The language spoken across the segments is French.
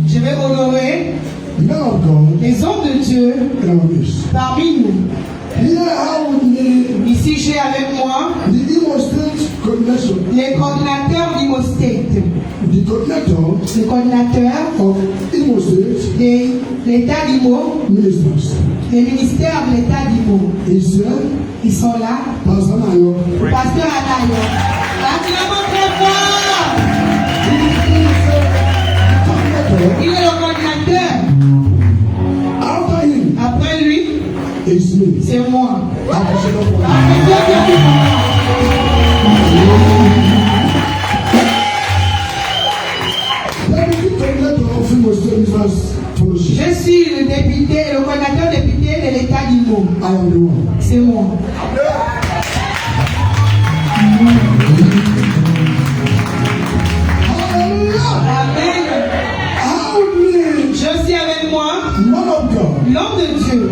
Je vais honorer les hommes de Dieu parmi nous. Ici, j'ai avec moi les coordinateurs d'Imo State. Le coordinateur de l'État d'Imo, les ministères de l'État d'Imo. Ils sont là. Pasteur Anayo. Acclamons très fort. Il est le coordinateur. Après lui, c'est moi. Je suis le député, le coordinateur député de l'État d'Imo. C'est moi. Amen. Je suis avec moi l'homme de Dieu.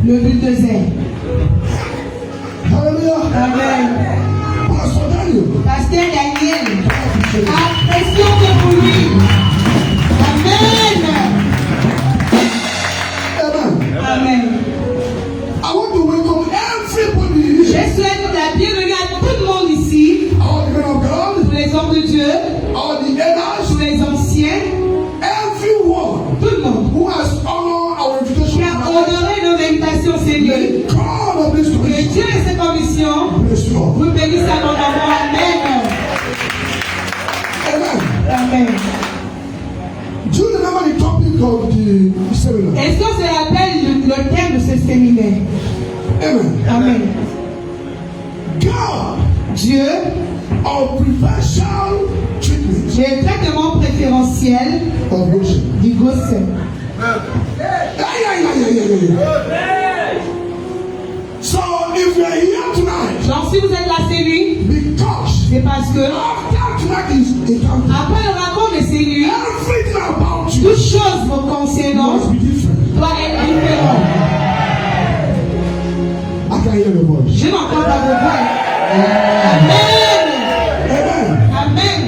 Le bulldozer. Amen. Pasteur Daniel. Apprécions pour lui. Amen. Amen. Je souhaite la bienvenue à tout le monde ici. Tous les hommes de Dieu. Tous les anciens. Tout le monde qui a honoré nos invitations, Seigneur. Que Dieu et ses commissions vous bénissent abondamment. Amen. Amen. Est-ce qu'on se rappelle le thème de ce séminaire? Amen. Dieu, le traitement préférentiel du gossip. So if we are here tonight, Donc si vous êtes là cette nuit, c'est parce que après le rapport de ces nuits, toute chose vous concernant doit être différente. Je n'entends pas vos voix. Amen. Amen.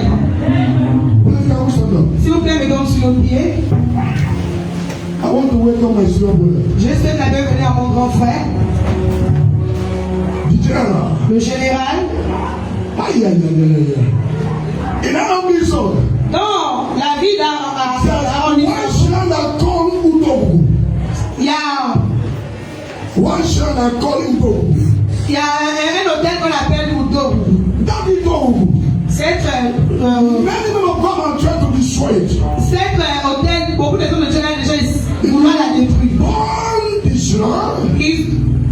S'il vous plaît, mettons sur nos pieds. Je souhaite la bienvenue à mon grand frère, le général. Dans la vie il y a un hôtel qu'on appelle Udogu. Cet hôtel, beaucoup de gens de Dieu déjà vouloir la détruire.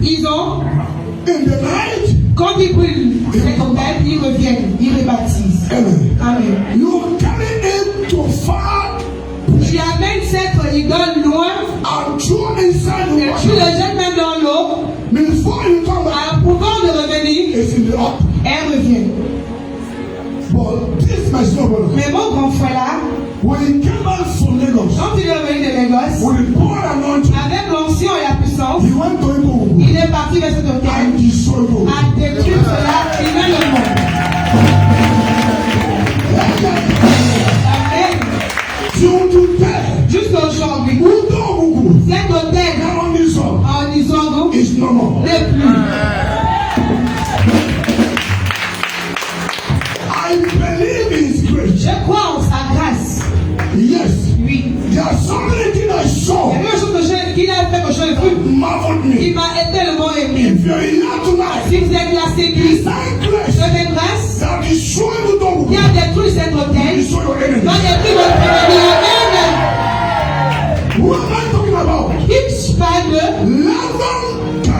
Ils ont, quand ils brûlent cet hôtel, ils reviennent, ils rebaptisent. Amen. Tu amènes cette idole loin et tu le jettes même dans l'eau. Avant de revenir, elle revient. Mais mon grand frère là, quand il est revenu de Lagos, avec l'onction et la puissance, il est parti vers cet hôtel à détruire cela finalement. Amen. Jusqu'aujourd'hui, cet hôtel en Izogo n'est plus. Je crois en sa grâce. Yes. Oui. There are so many things I saw. Il y a quelque chose qu'il a fait que je l'ai vu. Il m'a tellement aimé. If you're here tonight, Si vous êtes là, c'est Christ. Je vais grâce. Qui a détruit cet hôtel. Va détruire votre ennemi. Amen. What am I talking about? Il parle de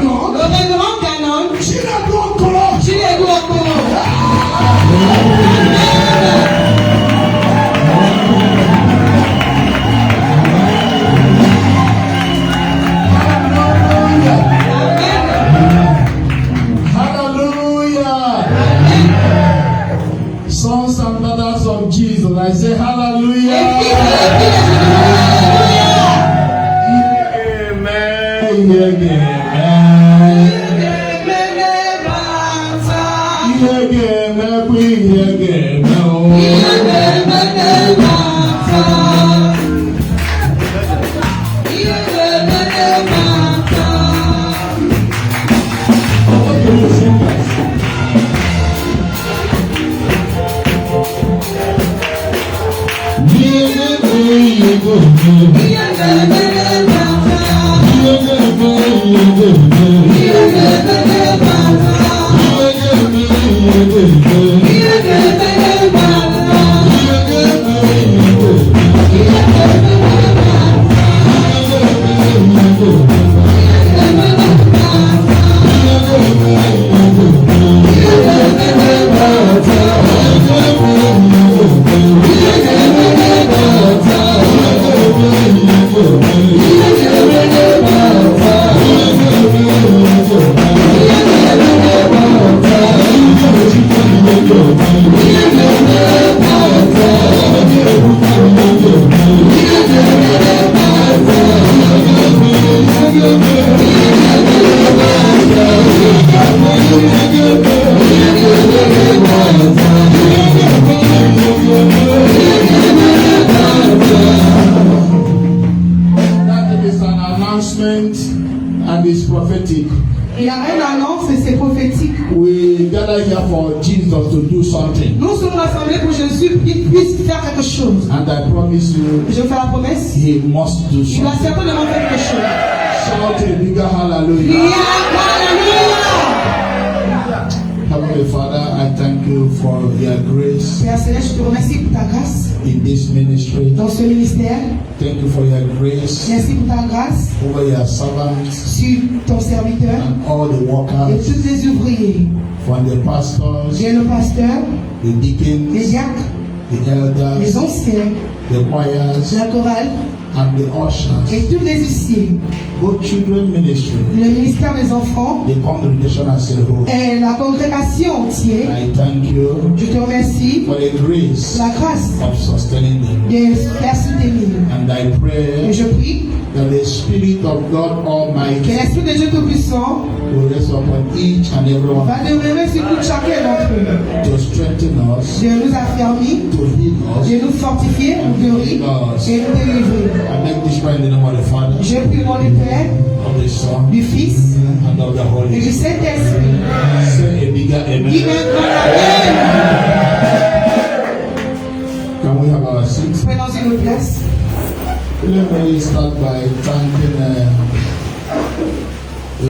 le révérend Canon. Chinedu Okoro. Chinedu Okoro. Sons and daughters of Jesus, I say hallelujah. Amen. Amen. Il y a une annonce et c'est prophétique. We gather here for Jesus to do something. Nous sommes rassemblés pour Jésus qu'il puisse faire quelque chose. And I promise you, je fais la promesse, he must do something. Il va certainement faire quelque chose. Shout a bigger hallelujah. Hallelujah. Heavenly Father, I thank you for your grace. Père Céleste, je te remercie pour ta grâce. In this ministry. Dans ce ministère. Thank you for your grace. Merci pour ta grâce. Over your servants. Sur ton serviteur. And all the workers. Et tous les ouvriers. For the pastors. Et le pasteur. The deacons. Les diacres. The elders. Les anciens. The choirs. La chorale. And the ushers. Et tous les huissiers. Both children ministry. Le ministère des enfants. The congregation as a whole. Et la congrégation entière. I thank you. Je te remercie. For the grace. La grâce. Of sustaining them. De faire soutenir. And I pray. Et je prie. That the Spirit of God Almighty. Que l'Esprit de Dieu Tout-Puissant. Will rest upon each and every one. Va demeurer sur tout chacun d'entre eux. To strengthen us. De nous affermir. To heal us. De nous fortifier. De nous guérir. Et nous délivrer. I make this prayer in the name of the Father. Je prie au nom du Père. Of the Son. Du Fils. And of the Holy Et du Saint-Esprit. Say a bigger amen. Dis amen. Can we have our seats? Prenons une place. Let me start by thanking